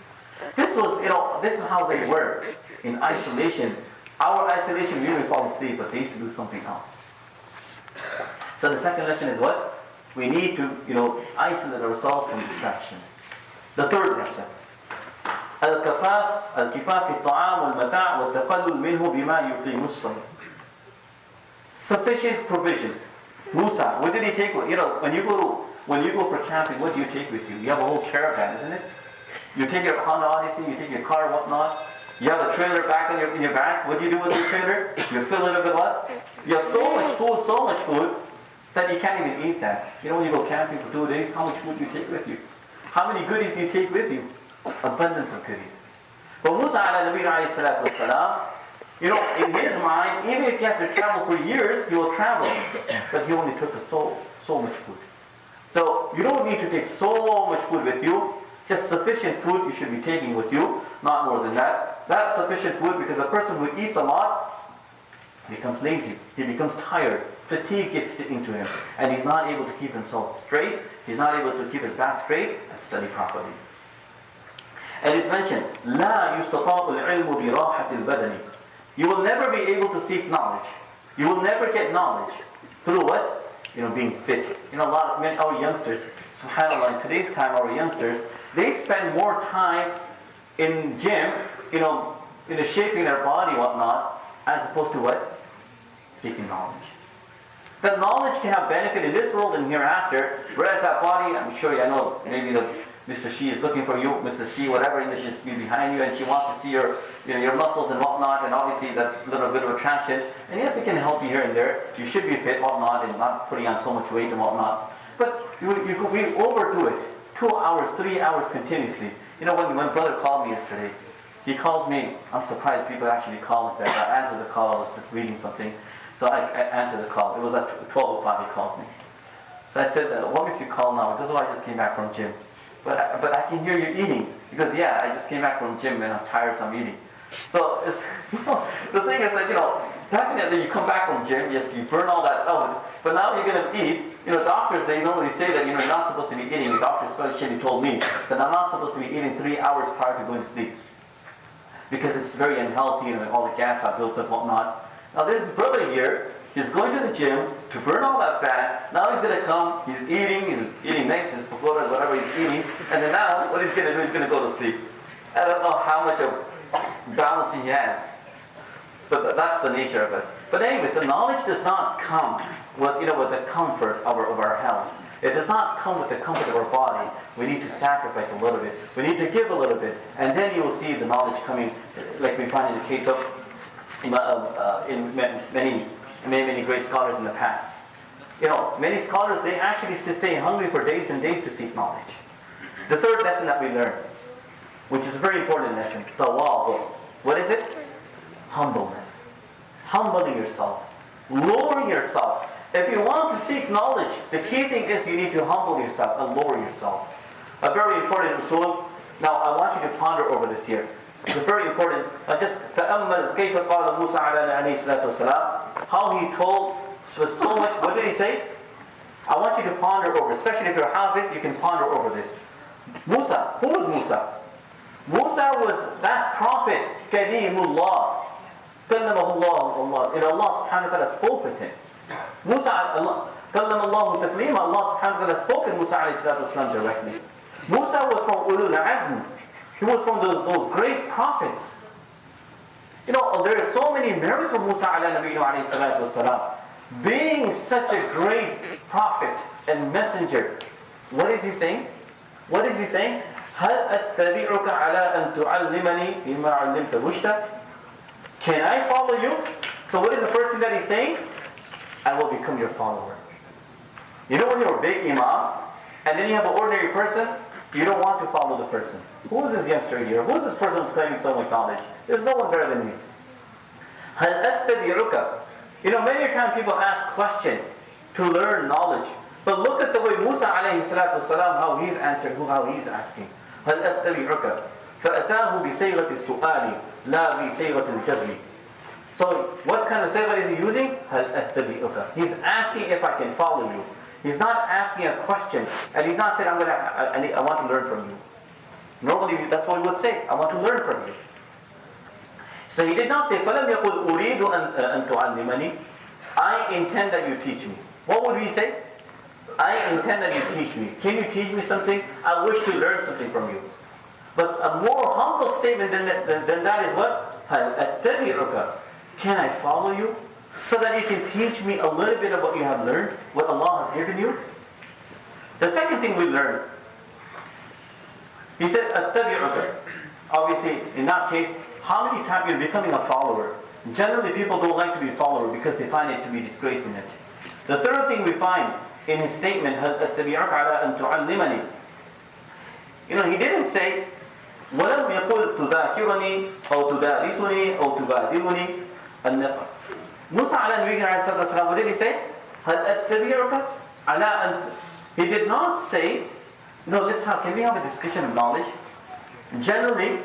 This was, this is how they were in isolation. Our isolation, we didn't fall asleep, but they used to do something else. So the second lesson is what? We need to, isolate ourselves from distraction. The third lesson. الكفاف في الطعام والمتاع والتقلل منه بما يقيم الصوم. Sufficient provision. Moosa, what did he take with? When you go for camping, what do you take with you? You have a whole caravan, isn't it? You take your Honda Odyssey, you take your car, whatnot. You have a trailer back in your back. What do you do with your trailer? You fill it up with what? You have so much food that you can't even eat that. When you go camping for 2 days, how much food do you take with you? How many goodies do you take with you? Abundance of goodies. But Moosa alayhi salatu wasalam, in his mind, even if he has to travel for years, he will travel. But he only took so much food. So you don't need to take so much food with you. Just sufficient food you should be taking with you, not more than that. That's sufficient food, because a person who eats a lot becomes lazy. He becomes tired. Fatigue gets into him. And he's not able to keep himself straight. He's not able to keep his back straight and study properly. And it's mentioned, لا يستطاع العلم براحة البدن. You will never be able to seek knowledge. You will never get knowledge through what? Being fit. Our youngsters, subhanAllah, in today's time, our youngsters, they spend more time in gym, shaping their body, whatnot, as opposed to what? Seeking knowledge. The knowledge can have benefit in this world and hereafter, whereas that body, I'm sure I know, maybe Mr. She is looking for you, Mrs. She, whatever English is behind you, and she wants to see your muscles and whatnot, and obviously that little bit of attraction. And yes, it can help you here and there. You should be fit, whatnot, and not putting on so much weight and whatnot. But we overdo it. 2 hours, 3 hours continuously. When brother called me yesterday, he calls me. I'm surprised people actually call like that. I answered the call. I was just reading something, so I answered the call. It was at 12 o'clock. He calls me. So I said, "What makes you call now?" He goes, "Oh, I just came back from gym." But I can hear you eating. Because I just came back from gym and I'm tired, so I'm eating. So it's, the thing is definitely you come back from gym, yes, you burn all that out, but now you're going to eat. Doctors, they normally say that you're not supposed to be eating. The doctor especially told me that I'm not supposed to be eating 3 hours prior to going to sleep. Because it's very unhealthy, all the gas that builds up, whatnot. Now this brother here, He's going to the gym to burn all that fat. Now he's going to come, he's eating nice, his pakoras, whatever he's eating. And then now, what he's going to do, he's going to go to sleep. I don't know how much of balance he has. But that's the nature of us. But anyways, the knowledge does not come with the comfort of our house. It does not come with the comfort of our body. We need to sacrifice a little bit. We need to give a little bit. And then you will see the knowledge coming, like we find in the case of in many great scholars in the past. Many scholars, they actually used to stay hungry for days and days to seek knowledge. The third lesson that we learn, which is a very important lesson, tawadu. What is it? Humbleness. Humbling yourself. Lowering yourself. If you want to seek knowledge, the key thing is you need to humble yourself and lower yourself. A very important usul. Now I want you to ponder over this here. It's a very important. Just تأمل كيف قال موسى عليه الصلاة والسلام. How he told with so much. What did he say? I want you to ponder over, especially if you're Hafiz, you can ponder over this. Moosa. Who was Moosa? Moosa was that prophet, Kalimullah. كلمه الله. Allah subhanahu wa ta'ala spoke with him. Moosa, كلم الله تكليما. Allah subhanahu wa ta'ala spoke with Moosa alayhi salatu wasalam directly. Moosa was from Ulul Azm. He was from those great prophets. There are so many miracles from Moosa alayhi salatu wasalam. Being such a great prophet and messenger, what is he saying? What is he saying? هل أتبعك على أن تعلمني بما علمت رشدا? Can I follow you? So what is the first thing that he's saying? I will become your follower. When you're a big imam, and then you have an ordinary person, you don't want to follow the person. Who is this youngster here? Who is this person who's claiming so much knowledge? There's no one better than me. هل أتبعك? Many times people ask questions to learn knowledge. But look at the way Moosa alayhi salatu wasalam, how he's answering, how he's asking. هل أتبعك فأتاه بصيغة السؤال لا بصيغة الجزم. So what kind of sayghah is he using? هل أتبعك. He's asking if I can follow you. He's not asking a question, and he's not saying I want to learn from you. Normally that's what he would say. I want to learn from you. So he did not say فلم يقل أريد أن تعلمني. I intend that you teach me. What would he say? I intend that you teach me. Can you teach me something? I wish to learn something from you. But a more humble statement than that is what? هل أتبعك. Can I follow you? So that you can teach me a little bit of what you have learned, what Allah has given you. The second thing we learn, he said, أتبعك. Obviously, in that case, how many times you're becoming a follower? Generally, people don't like to be a follower because they find it to be disgracing it. The third thing we find in his statement, هل أتبعك على أن تعلمني. He didn't say, ولم يقل تذاكرني أو تدارسني أو تبادلني النقل. Moosa alayhi wasallam, what did he say? هل أتبعك على أن. He did not say, can we have a discussion of knowledge? Generally,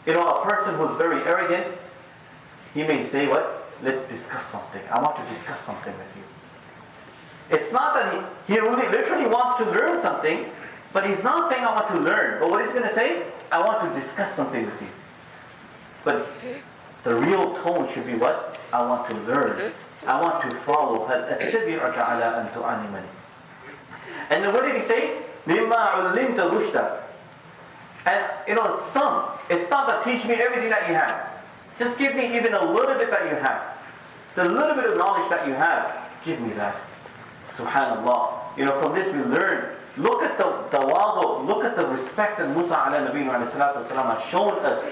a person who's very arrogant, he may say, what? Let's discuss something. I want to discuss something with you. It's not that he really literally wants to learn something, but he's not saying I want to learn. But what he's going to say, I want to discuss something with you. But the real tone should be what? I want to learn. I want to follow. هل أتبعك على أن تعلمني. And then what did he say? مما علمت رشدا. And it's not that teach me everything that you have. Just give me even a little bit that you have. The little bit of knowledge that you have, give me that. Subhanallah. From this we learn. Look at the tawadu, look at the respect that Moosa alayhi wasallam has shown us.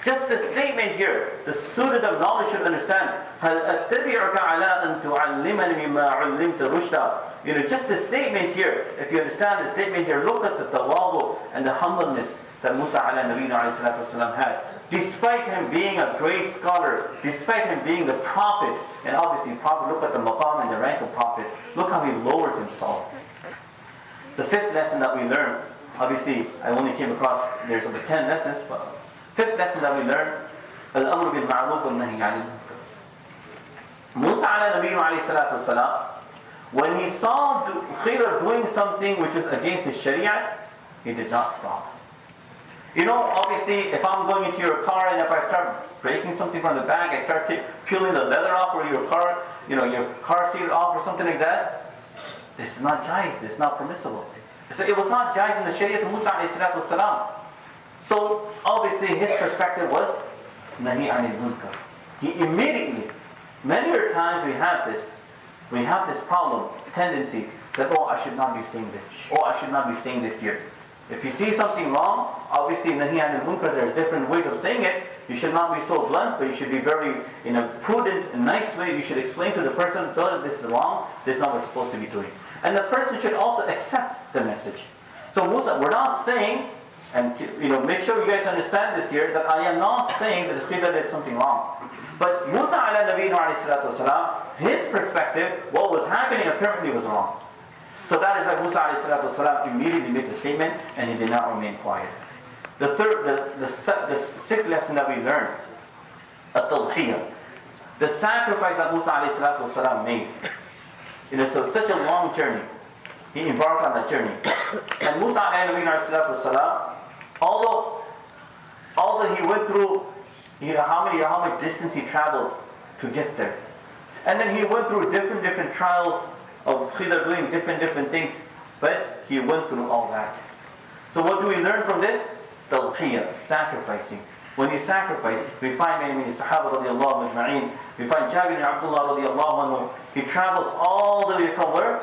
Just the statement here, the student of knowledge should understand. هل أتبعك على أن تعلمني مما علمت رشدا. Just the statement here. If you understand the statement here, look at the tawadu and the humbleness that Moosa alayhi wasallam had. Despite him being a great scholar, despite him being the prophet, and obviously prophet, look at the maqam and the rank of prophet. Look how he lowers himself. The fifth lesson that we learn, obviously I only came across, there's over 10 lessons, but fifth lesson that we learn, al-amr bil ma'ruf wal nahy 'anil munkar. Moosa alayhi salatu wasalam, when he saw Khider doing something which was against his sharia, he did not stop. You know, obviously, if I'm going into your car and if I start breaking something from the back, I start peeling the leather off or your car, your car seat off or something like that, this is not jais, this is not permissible. So it was not jais in the Sharia of Musa alayhi salatu wasalam. So obviously his perspective was nahi anil munkar. He immediately, many times we have this problem, tendency that, oh, I should not be saying this, oh, I should not be saying this here. If you see something wrong, obviously nahi anil munkar, there's different ways of saying it. You should not be so blunt, but you should be very, in a prudent and nice way. You should explain to the person, brother, this is wrong, this is not what we're supposed to be doing. And the person should also accept the message. So Musa, we're not saying, and make sure you guys understand this here, that I am not saying that Khider did something wrong. But Musa ala nabiyina alayhi salatu wasalam, his perspective, what was happening apparently was wrong. So that is why Musa alayhi salatu wasalam immediately made the statement and he did not remain quiet. The sixth lesson that we learned, at-tadhiyah, the sacrifice that Musa alayhi salatu wasalam made. So such a long journey. He embarked on that journey. And Musa alayhi salatu wasalam, although he went through, how much distance he traveled to get there. And then he went through different trials of Khider doing different things, but he went through all that. So what do we learn from this? Tadhiyah, sacrificing. When you sacrifice, we find many Sahaba radiallahu majma'in, we find Jabir ibn Abdullah radiallahu anhu, he travels all the way from where?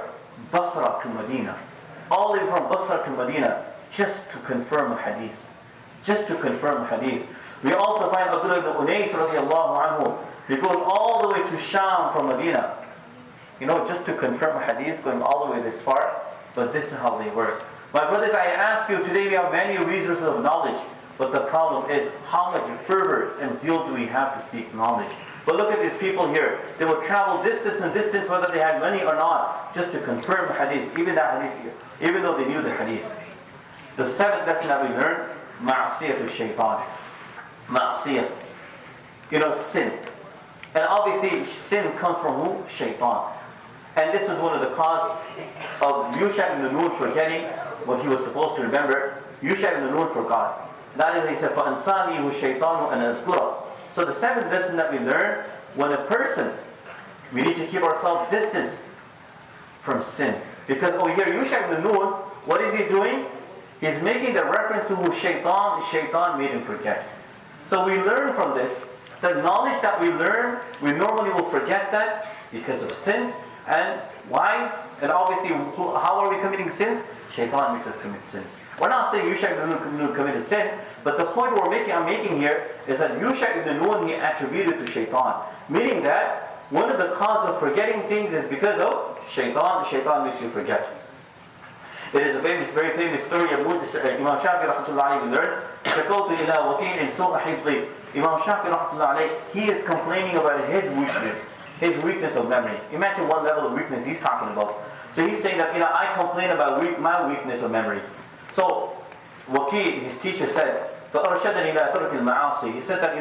Basra to Medina. All the way from Basra to Medina, just to confirm a hadith. Just to confirm a hadith. We also find Abdullah ibn Unais radiallahu anhu, he goes all the way to Sham from Medina. Just to confirm a hadith, going all the way this far. But this is how they work. My brothers, I ask you, today we have many resources of knowledge. But the problem is, how much fervor and zeal do we have to seek knowledge? But look at these people here. They would travel distance and distance, whether they had money or not, just to confirm the hadith, even though they knew the hadith. The seventh lesson that we learned, ma'asiyatu shaitan. Ma'asiyah. Sin. And obviously, sin comes from who? Shaitan. And this is one of the cause of Yusha ibn Nun forgetting what he was supposed to remember. Yusha ibn Nun forgot. That is, he said, فَأَنْسَانِهُ الشَّيْطَانُ أَنْ أَذْكُرَهُ. So the seventh lesson that we learn, when a person, we need to keep ourselves distance from sin. Because over here, Yusha ibn Nun, what is he doing? He's making the reference to who Shaitan made him forget. So we learn from this, the knowledge that we learn, we normally will forget that because of sins. And why? And obviously, how are we committing sins? Shaitan makes us commit sins. We're not saying Yusha ibn Nun committed sin, but the point I'm making here is that Yusha ibn Nun he attributed to Shaitan. Meaning that one of the causes of forgetting things is because of Shaitan. Shaitan makes you forget. It is a very famous story of Imam Shafi rahmatullahi alayhi. We learned, شَكَوْتُ إِلَىٰ وَكِيعٍ سُوءَ حِفْظِي. Imam Shafi rahmatullahi alayhi, he is complaining about his weakness of memory. Imagine what level of weakness he's talking about. So he's saying that, I complain about my weakness of memory. So, Waqi, his teacher said, فَأَرْشَدَنِي لَا تَرْكِ الْمَعَاصِي. He said that,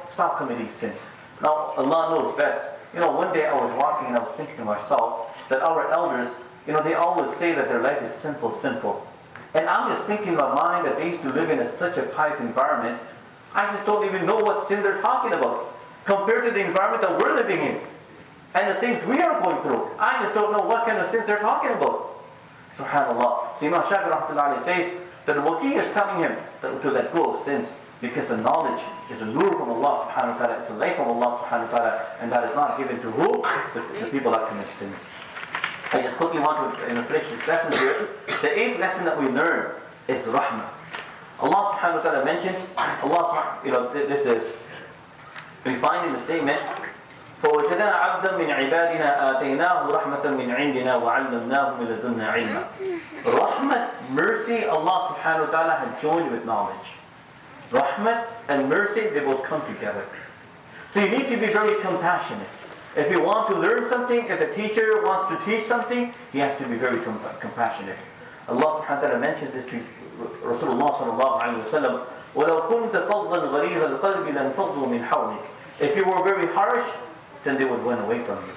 stop committing sins. Now, Allah knows best. One day I was walking and I was thinking to myself that our elders, they always say that their life is simple. And I'm just thinking in my mind that they used to live in such a pious environment. I just don't even know what sin they're talking about compared to the environment that we're living in. And the things we are going through, I just don't know what kind of sins they're talking about. SubhanAllah. So Imam Shafi rahmatullahi says that the Waqi is telling him to let go of sins because the knowledge is a nur from Allah subhanahu wa ta'ala, it's a light from Allah subhanahu wa ta'ala, and that is not given to who? The people that commit sins. I just quickly want to finish this lesson here. The eighth lesson that we learn is rahmah. Allah subhanahu wa ta'ala mentions, this is, we find in the statement, فَوَجَدَنَا عَبْدًا مِنْ عِبَادِنَا آتَيْنَاهُ رَحْمَةً مِنْ عِنْدِنَا وَعَلَّمْنَاهُ مِنْ لَدُنَّا عِلْمًا. Rahmat, mercy, Allah subhanahu wa ta'ala had joined with knowledge. Rahmat and mercy, they both come together. So you need to be very compassionate. If you want to learn something, if a teacher wants to teach something, he has to be very compassionate. Allah subhanahu wa ta'ala mentions this to Rasulullah sallallahu alayhi wa sallam, وَلَوْ كُنْتَ فَضًّا غَلِيظَ الْقَلْبِ لَانْفَضُّوا مِنْ حَوْلِكَ. If you were very harsh, then they would run away from you.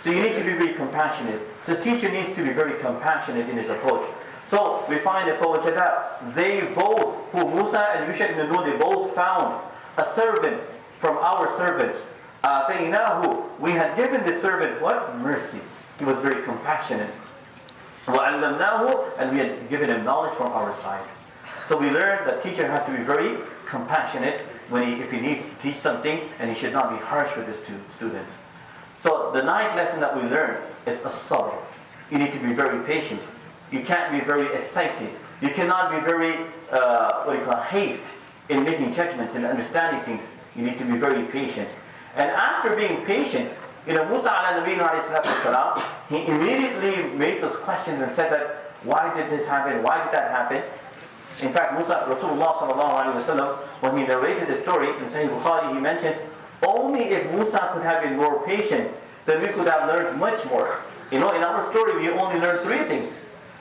So you need to be very compassionate. So the teacher needs to be very compassionate in his approach. So we find that they both, who Moosa and Yusha ibn Nun, they both found a servant from our servants. We had given this servant what? Mercy. He was very compassionate. وَعَلَّمْنَاهُ, and we had given him knowledge from our side. So we learned that teacher has to be very compassionate if he needs to teach something, and he should not be harsh with his students. So the ninth lesson that we learned is as-sabr. You need to be very patient. You can't be very excited. You cannot be very haste in making judgments and understanding things. You need to be very patient. And after being patient, Moosa alayhi, he immediately made those questions and said that, why did this happen? Why did that happen? In fact, Rasulullah sallallahu alaihi wasallam, when he narrated the story in Sahih Bukhari, he mentions, only if Moosa could have been more patient, then we could have learned much more. In our story, we only learned 3 things.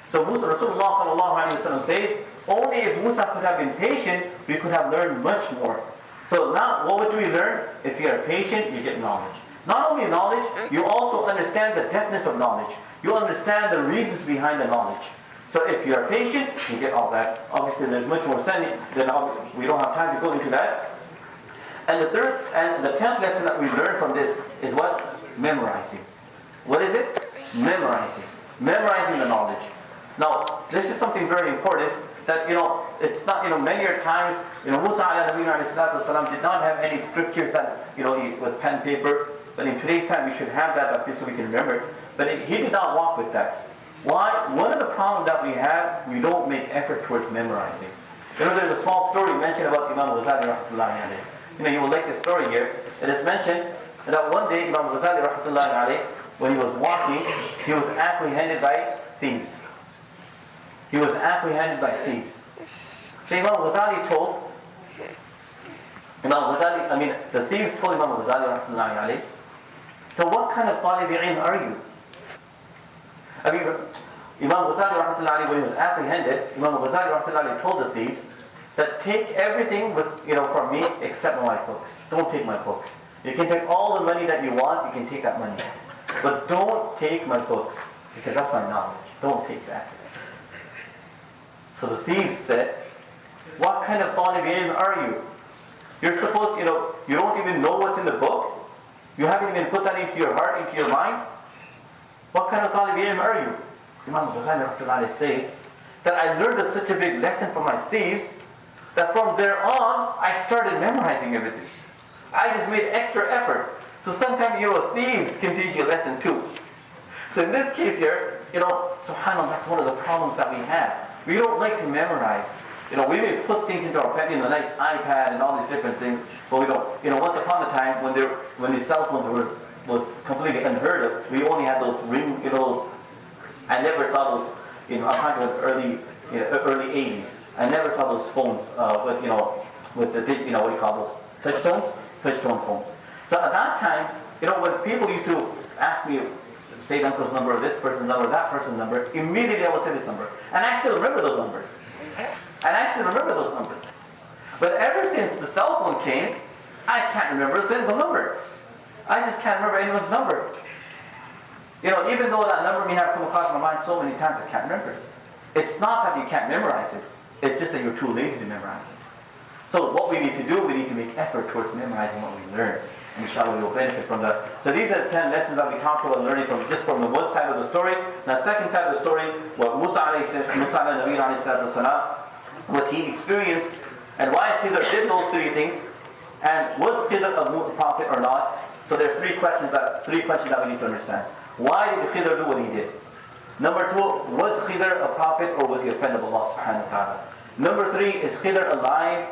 So Rasulullah sallallahu alaihi wasallam says, only if Moosa could have been patient, we could have learned much more. So now, what do we learn? If you are patient, you get knowledge. Not only knowledge, you also understand the depthness of knowledge. You understand the reasons behind the knowledge. So if you are patient, you get all that. Obviously, there's much more saying, we don't have time to go into that. And the 10th lesson that we learn from this is what? Memorizing. What is it? Memorizing. Memorizing the knowledge. Now, this is something very important that, it's not, many times, Moosa alayhi did not have any scriptures that, with pen, paper. But in today's time, we should have that so we can remember. But he did not walk with that. Why? One of the problems that we have, we don't make effort towards memorizing. There's a small story mentioned about Imam Ghazali rahmatullahi alayhi. You will like the story here. It is mentioned that one day Imam Ghazali rahmatullahi alayhi, when he was walking, he was apprehended by thieves. He was apprehended by thieves. So Imam Ghazali told, the thieves told Imam Ghazali rahmatullahi alayhi, so what kind of talib ilm are you? Imam Ghazali rahmatullahi alayhi, when he was apprehended, Imam Ghazali rahmatullahi alayhi told the thieves that take everything from me except my books. Don't take my books. You can take all the money that you want, you can take that money. But don't take my books, because that's my knowledge. Don't take that. So the thieves said, what kind of talib ilm are you? You're supposed, you don't even know what's in the book. You haven't even put that into your heart, into your mind. What kind of talib ilm are you? Imam Ghazali says that I learned such a big lesson from my thieves that from there on, I started memorizing everything. I just made extra effort. So sometimes, thieves can teach you a lesson too. So in this case here, subhanAllah, that's one of the problems that we have. We don't like to memorize. We may put things into our pen, a nice iPad and all these different things, but we don't. Once upon a time when the cell phones was completely unheard of, we only had those ring, I never saw those, I'm talking about early 80s. I never saw those phones with the what do you call those? Touch-tone phones. So at that time, when people used to ask me, say the uncle's number, this person's number, that person's number, immediately I would say this number. And I still remember those numbers. But ever since the cell phone came, I can't remember a single number. I just can't remember anyone's number. Even though that number may have come across my mind so many times, I can't remember it. It's not that you can't memorize it. It's just that you're too lazy to memorize it. So what we need to do, we need to make effort towards memorizing what we learn. Inshallah, we will benefit from that. So these are the 10 lessons that we talked about learning from the one side of the story. Now, second side of the story, what Moosa alayhi, what he experienced, and why Khider did those 3 things, and was Khider a prophet or not? So there's 3 questions that we need to understand. Why did Khider do what he did? Number 2, was Khider a prophet or was he a friend of Allah subhanahu wa ta'ala? Number 3, is Khider alive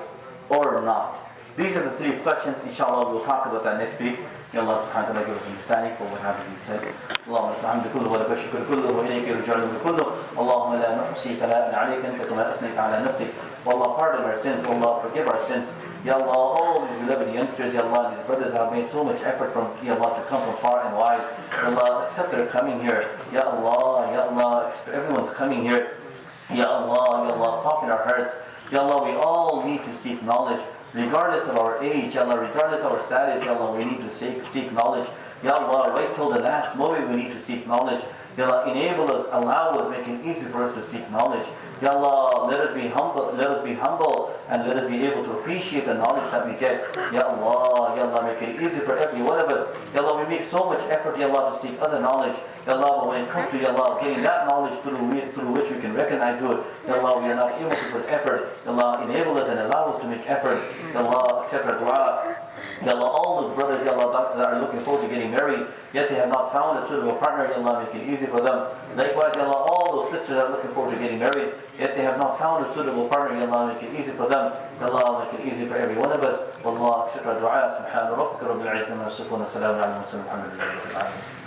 or not? These are the 3 questions. Inshallah, we'll talk about that next week. May Allah subhanahu wa ta'ala give us understanding for what happened been said. Allahumma alhamdu kullu wa laka shukru kullu wa ilayka ruja'u kullu. Allahumma la nuhsi thala'an alayka anta kama asnayta ala nafsik. Wa Allah, pardon our sins. Allah, forgive our sins. Ya Allah, all these beloved youngsters, Ya Allah, these brothers have made so much effort from, Ya Allah, to come from far and wide. Ya Allah, accept their coming here. Ya Allah, everyone's coming here. Ya Allah, soften our hearts. Ya Allah, we all need to seek knowledge. Regardless of our age, Ya Allah, regardless of our status, Ya Allah, we need to seek knowledge. Ya Allah, right till the last moment we need to seek knowledge. Ya Allah, enable us, allow us, make it easy for us to seek knowledge. Ya Allah, let us be humble, and let us be able to appreciate the knowledge that we get. Ya Allah, make it easy for every one of us. Ya Allah, we make so much effort, Ya Allah, to seek other knowledge. Ya Allah, but when it comes to, Ya Allah, getting that knowledge through which we can recognize you, Ya Allah, we are not able to put effort. Ya Allah, enable us and allow us to make effort. Ya Allah, accept our dua. Ya Allah, all those brothers, Ya Allah, that are looking forward to getting married, yet they have not found a suitable partner, Ya Allah, make it easy for them. Likewise, Ya Allah, all those sisters that are looking forward to getting married, yet they have not found a suitable partner, Ya Allah, make it easy for them. Ya Allah, make it easy for every one of us. Wallah, accept our dua. Subhana rabbika rabbil izzati amma yasifun, wa salamun ala al-mursalin, walhamdulillahi rabbil alamin.